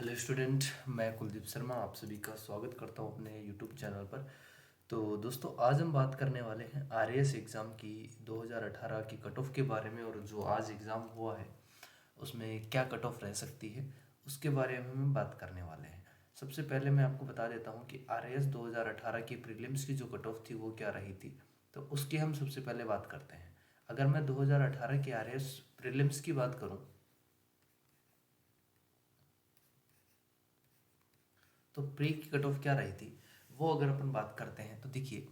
Hello student, मैं कुलदीप शर्मा आप सभी का स्वागत करता हूं अपने यूट्यूब चैनल पर। तो दोस्तों, आज हम बात करने वाले हैं आरएएस एग्ज़ाम की 2018 की कट ऑफ के बारे में। और जो आज एग्ज़ाम हुआ है उसमें क्या कट ऑफ रह सकती है उसके बारे में हम बात करने वाले हैं। सबसे पहले मैं आपको बता देता हूं कि आरएएस 2018 की प्रीलिम्स की जो कट ऑफ थी वो क्या रही थी, तो उसकी हम सबसे पहले बात करते हैं। अगर मैं 2018 की आरएएस प्रीलिम्स की बात करूँ तो प्री की कट ऑफ क्या रही थी वो अगर अपन बात करते हैं तो देखिए,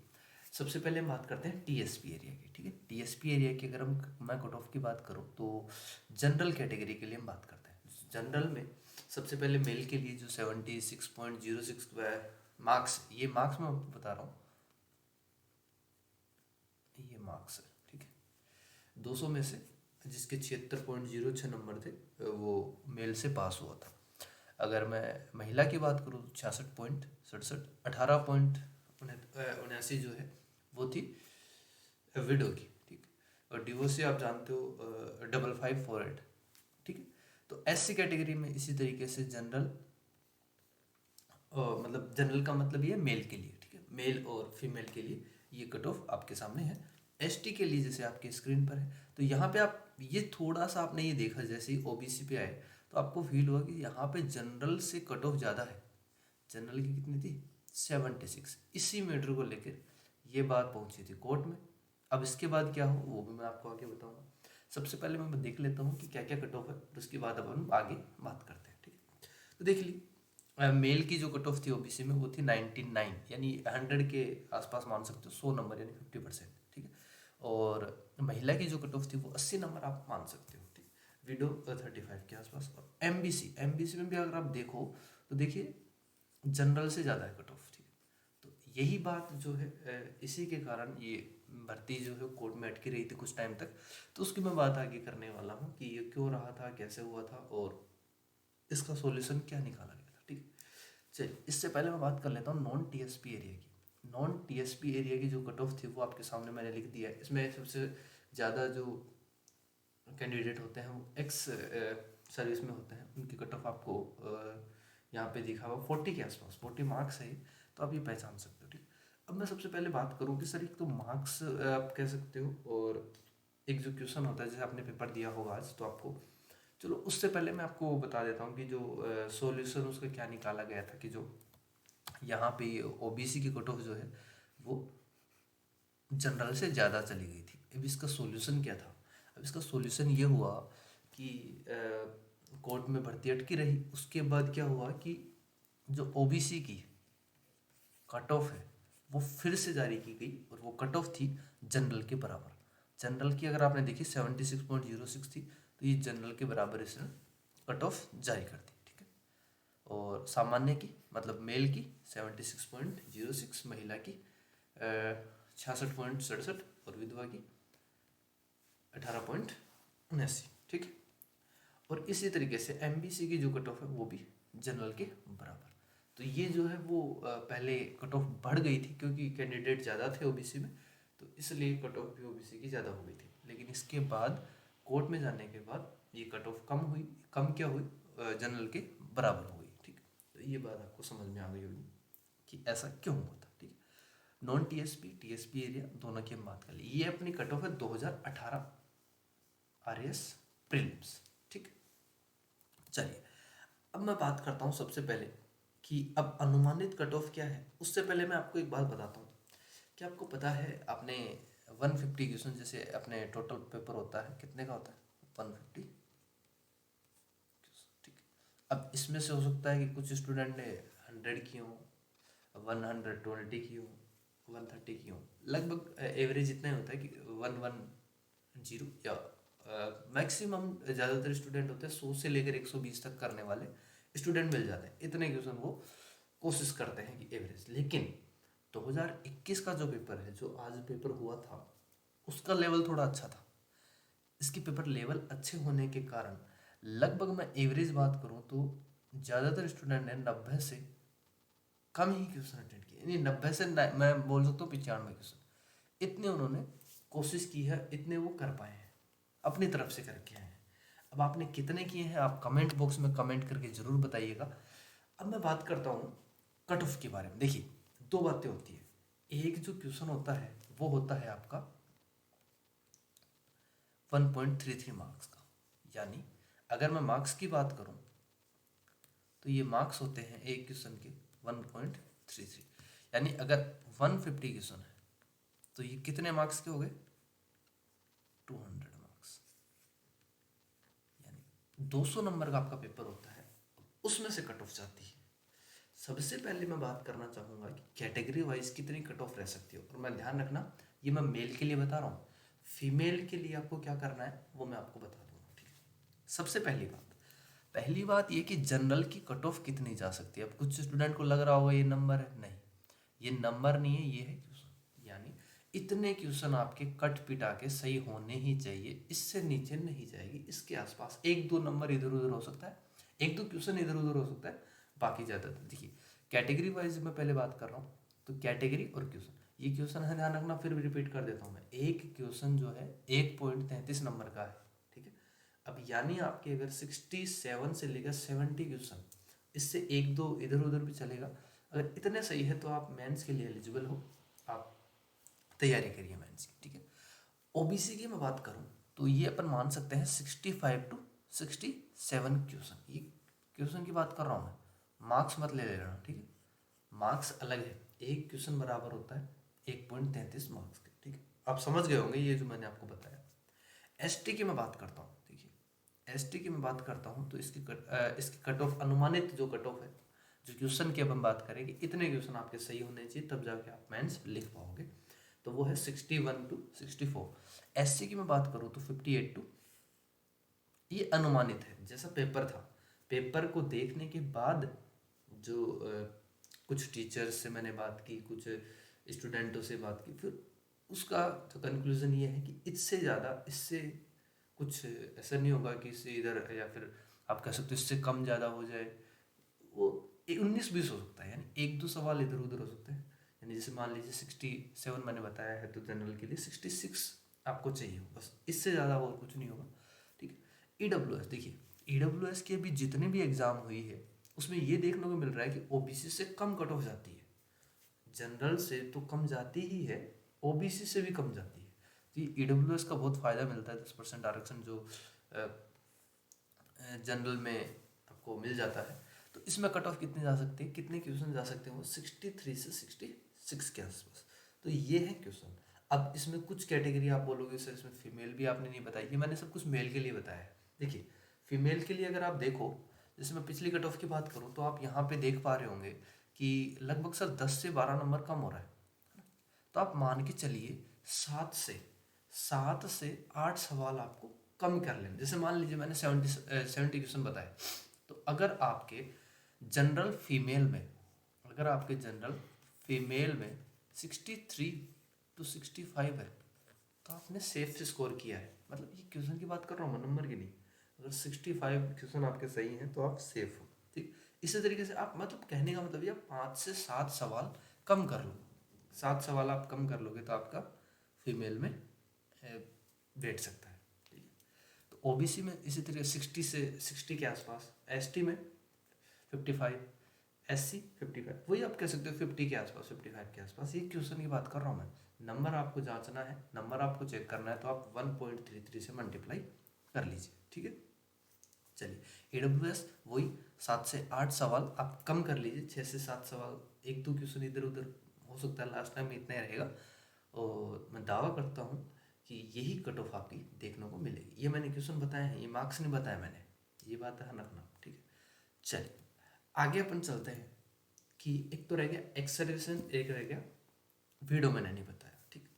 सबसे पहले हम बात करते हैं टीएसपी एरिया की। ठीक है, टीएसपी एरिया की अगर मैं कट ऑफ की बात करूं तो जनरल कैटेगरी के लिए हम बात करते हैं। जनरल में सबसे पहले मेल के लिए जो 76.06 मार्क्स, ये मार्क्स मैं आपको बता रहा हूँ, ये मार्क्स है। ठीक है, 200 में से जिसके 76.06 नंबर थे वो मेल से पास हुआ था। अगर मैं महिला की बात करूँ तो 66.67, 18.79 जो है वो थी विडो की। ठीक, और डिवोर्सी आप जानते हो 5548। ठीक है, तो एससी कैटेगरी में इसी तरीके से जनरल, मतलब जनरल का मतलब ये मेल के लिए। ठीक है, मेल और फीमेल के लिए ये कट ऑफ आपके सामने है। एसटी के लिए जैसे आपके स्क्रीन पर है, तो यहाँ पे आप ये थोड़ा सा आपने ये देखा, जैसे ही ओबीसी पे आए तो आपको फील हुआ कि यहाँ पे जनरल से कट ऑफ ज़्यादा है। जनरल की कितनी थी? 76। इसी मैटर को लेकर ये बात पहुंची थी कोर्ट में। अब इसके बाद क्या हो वो भी मैं आपको आगे बताऊंगा। सबसे पहले मैं देख लेता हूँ कि क्या क्या कट ऑफ है, तो उसके बाद अब हम आगे बात करते हैं। ठीक है, तो देख ली, मेल की जो कट ऑफ थी ओबीसी में वो थी 99, यानी 100 के आसपास मान सकते हो, 100 नंबर यानी 50%। ठीक है, और महिला की जो कट ऑफ थी वो 80 नंबर आप मान सकते हो। ठीक, विडो 35 के आसपास। और एमबीसी, एमबीसी में भी अगर आप देखो तो देखिए जनरल से ज़्यादा है कट ऑफ। ठीक है, तो यही बात जो है इसी के कारण ये भर्ती जो है कोर्ट में अटकी रही थी कुछ टाइम तक। तो उसकी मैं बात आगे करने वाला हूँ कि ये क्यों रहा था, कैसे हुआ था और इसका सॉल्यूशन क्या निकाला गया था। ठीक है, चलिए इससे पहले मैं बात कर लेता हूँ नॉन टीएसपी एरिया की। नॉन टीएसपी एरिया की जो कट ऑफ थी वो आपके सामने मैंने लिख दिया है। इसमें सबसे ज़्यादा जो कैंडिडेट होते हैं वो एक्स सर्विस में होते हैं, उनकी कट ऑफ आपको यहाँ पे दिखा हुआ 40 के आसपास, 40 मार्क्स है, तो आप ये पहचान सकते हो। ठीक, अब मैं सबसे पहले बात करूँ कि सर एक तो मार्क्स आप कह सकते हो, और एक जो क्वेश्चन होता है जैसे आपने पेपर दिया होगा आज, तो आपको चलो उससे पहले मैं आपको बता देता हूँ कि जो सॉल्यूशन उसका क्या निकाला गया था। कि जो यहाँ पे ओबीसी की कट ऑफ जो है वो जनरल से ज़्यादा चली गई थी। अब इसका सॉल्यूशन क्या था? अब इसका सॉल्यूशन ये हुआ कि कोर्ट में भर्ती अटकी रही। उसके बाद क्या हुआ कि जो ओबीसी की कट ऑफ है वो फिर से जारी की गई, और वो कट ऑफ थी जनरल के बराबर। जनरल की अगर आपने देखी 76.06 थी, तो ये जनरल के बराबर इसने कट ऑफ जारी कर दी। ठीक है, और सामान्य की मतलब मेल की 76.06, महिला की 66.67 और विधवा की 18.79। ठीक है, और इसी तरीके से एमबीसी की जो कट ऑफ है वो भी जनरल के बराबर। तो ये जो है वो पहले कट ऑफ बढ़ गई थी क्योंकि कैंडिडेट ज़्यादा थे ओबीसी में, तो इसलिए कट ऑफ भी ओबीसी की ज़्यादा हो गई थी। लेकिन इसके बाद कोर्ट में जाने के बाद ये कट ऑफ कम हुई। कम क्या हुई? जनरल के बराबर हो गई। ठीक, तो ये बात आपको समझ में आ गई होगी कि ऐसा क्यों हुआ था। ठीक है, नॉन टीएसपी टीएसपी एरिया दोनों की हम बात कर ली। ये अपनी कट ऑफ है 2018 आरएएस प्रीलिम्स। ठीक, चलिए अब मैं बात करता हूँ सबसे पहले कि अब अनुमानित कट ऑफ क्या है। उससे पहले मैं आपको एक बात बताता हूँ कि आपको पता है आपने 150 क्वेश्चन, जैसे अपने टोटल पेपर होता है कितने का होता है? 150। ठीक, अब इसमें से हो सकता है कि कुछ स्टूडेंट ने 100 की हो, 120 की हो, 130 की हो, लगभग एवरेज इतना ही होता है कि 110 या मैक्सिमम ज़्यादातर स्टूडेंट होते हैं 100 से लेकर 120 तक करने वाले स्टूडेंट मिल जाते हैं। इतने क्वेश्चन वो कोशिश करते हैं कि एवरेज। लेकिन 2021 का जो पेपर है, जो आज पेपर हुआ था, उसका लेवल थोड़ा अच्छा था। इसकी पेपर लेवल अच्छे होने के कारण लगभग मैं एवरेज बात करूं तो ज़्यादातर स्टूडेंट ने 90 से कम ही क्वेश्चन अटेंड किए, यानी 90 से मैं बोल सकता हूँ 95 क्वेश्चन, इतने उन्होंने कोशिश की है, इतने वो कर पाए हैं, अपनी तरफ से करके आए हैं। अब अब आपने कितने किए हैं आप कमेंट बॉक्स में कमेंट करके ज़रूर बताइएगा। अब मैं बात करता हूँ कट ऑफ के बारे में। देखिए, दो बातें होती है। एक जो क्वेश्चन होता है वो होता है आपका 1.33 मार्क्स का, यानी अगर मैं मार्क्स की बात करूं तो ये मार्क्स होते हैं एक क्वेश्चन के 1.33, यानी अगर 150 क्वेश्चन है तो ये कितने मार्क्स के हो गए, 200 मार्क्स, यानी 200 नंबर का आपका पेपर होता है, उसमें से कट ऑफ जाती है। सबसे पहले मैं बात करना चाहूँगा कि कैटेगरी वाइज कितनी कट ऑफ रह सकती है, और मैं ध्यान रखना ये मैं मेल के लिए बता रहा हूँ, फीमेल के लिए आपको क्या करना है वो मैं आपको बता दूंगा, ठीक है। सबसे पहली बात ये कि जनरल की कट ऑफ कितनी जा सकती है। अब कुछ स्टूडेंट को लग रहा होगा ये नंबर है, नहीं, ये नंबर नहीं है, ये है क्वेश्चन, यानी इतने क्वेश्चन आपके कट पिटा के सही होने ही चाहिए, इससे नीचे नहीं जाएगी। इसके आसपास एक दो नंबर इधर उधर हो सकता है, एक दो क्वेश्चन इधर उधर हो सकता है, बाकी ज़्यादातर देखिए कैटेगरी वाइज मैं पहले बात कर रहा हूँ, तो कैटेगरी और क्वेश्चन, ये क्वेश्चन है, ध्यान रखना, फिर भी रिपीट कर देता हूँ मैं। एक क्वेश्चन जो है 1.33 नंबर का है, ठीक है। अब यानी आपके अगर 67 से लेकर 70 क्वेश्चन, इससे एक दो इधर उधर भी चलेगा, अगर इतने सही है तो आप मेंस के लिए एलिजिबल हो, आप तैयारी करिए मेंस की, ठीक है। ओबीसी की मैं बात करूँ तो ये अपन मान सकते हैं 65 टू 67 क्वेश्चन, ये क्वेश्चन की बात कर रहा हूँ मैं, मार्क्स मत ले लेना, ठीक है। मार्क्स अलग है, एक क्वेश्चन बराबर होता है 1.33 मार्क्स के, ठीक है। आप समझ गए होंगे ये जो मैंने आपको बताया। एसटी की मैं बात करता हूँ, देखिए एसटी की मैं बात करता हूँ तो इसकी कट ऑफ, अनुमानित जो कट ऑफ है, जो क्वेश्चन की अब हम बात करेंगे, इतने क्वेश्चन आपके सही होने चाहिए तब जाके आप मेंस लिख पाओगे, तो वो है 61 टू 64। एससी की मैं बात करूँ तो 58 टू, ये अनुमानित है, जैसा पेपर था, पेपर को देखने के बाद जो कुछ टीचर्स से मैंने बात की, कुछ स्टूडेंटों से बात की, फिर उसका तो कंक्लूजन ये है कि इससे ज़्यादा, इससे कुछ ऐसा नहीं होगा कि इससे इधर, या फिर आप कह सकते हो इससे कम ज़्यादा हो जाए, वो 19-20 हो सकता है, यानी एक दो सवाल इधर उधर हो सकते हैं। यानी जैसे मान लीजिए 67 मैंने बताया है तो जनरल के लिए 66 आपको चाहिए, बस इससे ज़्यादा और कुछ नहीं होगा, ठीक है। ईडब्ल्यूएस, देखिए ईडब्ल्यूएस के भी जितने भी एग्ज़ाम हुई है उसमें ये देखने को मिल रहा है कि ओबीसी से कम कट ऑफ जाती है, जनरल से तो कम जाती ही है, ओबीसी से भी कम जाती है। तो ये ईडब्ल्यूएस का बहुत फ़ायदा मिलता है, 10% आरक्षण जो जनरल में आपको मिल जाता है। तो इसमें कट ऑफ कितने जा सकते हैं, कितने क्वेश्चन जा सकते हैं, वो 63 से 66 के आसपास। तो ये है क्वेश्चन। अब इसमें कुछ कैटेगरी आप बोलोगे सर इसमें फीमेल भी आपने नहीं बताई, ये मैंने सब कुछ मेल के लिए बताया है। देखिए फीमेल के लिए अगर आप देखो, जैसे मैं पिछली कट ऑफ की बात करूँ तो आप यहाँ पे देख पा रहे होंगे कि लगभग सर 10 से 12 नंबर कम हो रहा है, तो आप मान के चलिए 7 से 8 सवाल आपको कम कर लें। जैसे मान लीजिए मैंने 70 क्वेश्चन बताए, तो अगर आपके जनरल फीमेल में, अगर आपके जनरल फीमेल में 63 टू 65 है तो आपने सेफ से स्कोर किया है, मतलब ये क्वेश्चन की बात कर रहा हूँ नंबर की नहीं। अगर 65 क्वेश्चन आपके सही हैं तो आप सेफ हो, ठीक। इसी तरीके से आप, मतलब कहने का मतलब ये 5 से 7 सवाल कम कर लो, 7 सवाल आप कम कर लोगे तो आपका फीमेल में बैठ सकता है, ठीक है। तो ओबीसी में इसी तरीके 60 से 60 के आसपास, एसटी में 55, एससी 55, वही आप कह सकते हो 50 के आसपास, 55 के आसपास। ये क्वेश्चन की बात कर रहा हूँ मैं। नंबर आपको जांचना है, नंबर आपको चेक करना है, तो आप 1.33 से मल्टीप्लाई कर लीजिए, ठीक है। चलिए एडब्ल्यूएस वही 7 से 8 सवाल आप कम कर लीजिए, 6 से 7 सवाल, एक दो क्वेश्चन इधर उधर हो सकता है, लास्ट टाइम इतना ही रहेगा, और मैं दावा करता हूँ कि यही कट ऑफ आपकी देखने को मिलेगी। ये मैंने क्वेश्चन बताए हैं, ये मार्क्स नहीं बताया मैंने, ये बात है रखना, ठीक है। चलिए आगे अपन चलते हैं कि एक तो रह गया एक्सर्विसन, एक रह गया वीडियो, मैंने नहीं बताया, ठीक।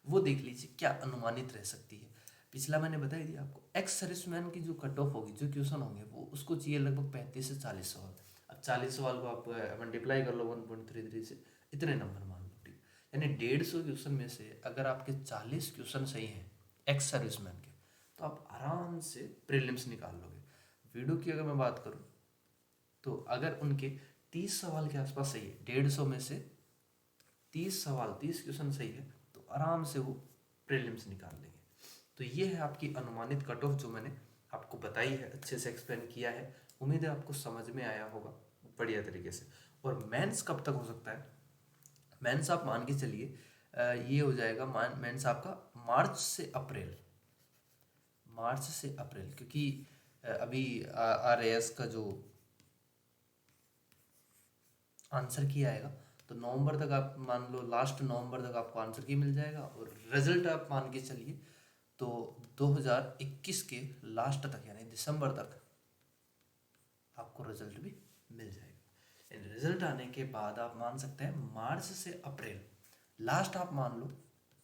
वो देख लीजिए क्या अनुमानित रह सकती है। पिछला मैंने बताई दिया आपको, एक्स सर्विसमैन की जो कट ऑफ होगी, जो क्वेश्चन होंगे, वो उसको चाहिए लगभग 35 से 40 सवाल। अब 40 सवाल को आप मल्टीप्लाई कर लो 1.33 से, इतने नंबर मान लो, ठीक। यानी 150 क्वेश्चन में से अगर आपके 40 क्वेश्चन सही हैं एक्स सर्विसमैन के, तो आप आराम से प्रीलिम्स निकाल लोगे। वीडियो की अगर मैं बात करूँ तो अगर उनके 30 सवाल के आसपास सही है, 150 में से 30 सवाल, 30 क्वेश्चन सही है, तो आराम से वो प्रीलिम्स निकाल लेंगे। तो ये है आपकी अनुमानित कट ऑफ जो मैंने आपको आपको बताई है, अच्छे से एक्सप्लेन किया है। उम्मीद है आपको समझ में आया होगा बढ़िया तरीके से। और मेंस कब तक हो सकता है? मेंस आप मान के चलिए ये हो जाएगा मेंस आपका मार्च से अप्रैल, मार्च से अप्रैल, क्योंकि अभी RAS का जो आंसर की आएगा तो नवंबर तक आप मान लो, लास्ट नवंबर तक आपको आंसर की मिल जाएगा। और रिजल्ट आप मान के चलिए तो 2021 के लास्ट तक यानी दिसंबर तक आपको रिजल्ट भी मिल जाएगा। रिजल्ट आने के बाद आप मान सकते हैं मार्च से अप्रैल, लास्ट आप मान लो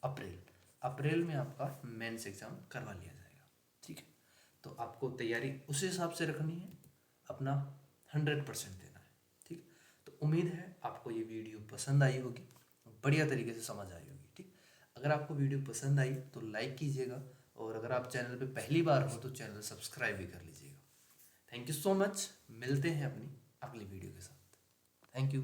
अप्रैल, अप्रैल में आपका मेंस एग्जाम करवा लिया जाएगा। ठीक है, तो आपको तैयारी उस हिसाब से रखनी है, अपना 100% देना है। ठीक, तो उम्मीद है आपको ये वीडियो पसंद आई होगी, बढ़िया तरीके से समझ आई होगी। ठीक, अगर आपको वीडियो पसंद आई तो लाइक कीजिएगा, और अगर आप चैनल पे पहली बार हो तो चैनल सब्सक्राइब भी कर लीजिएगा। थैंक यू सो मच, मिलते हैं अपनी अगली वीडियो के साथ। Thank you.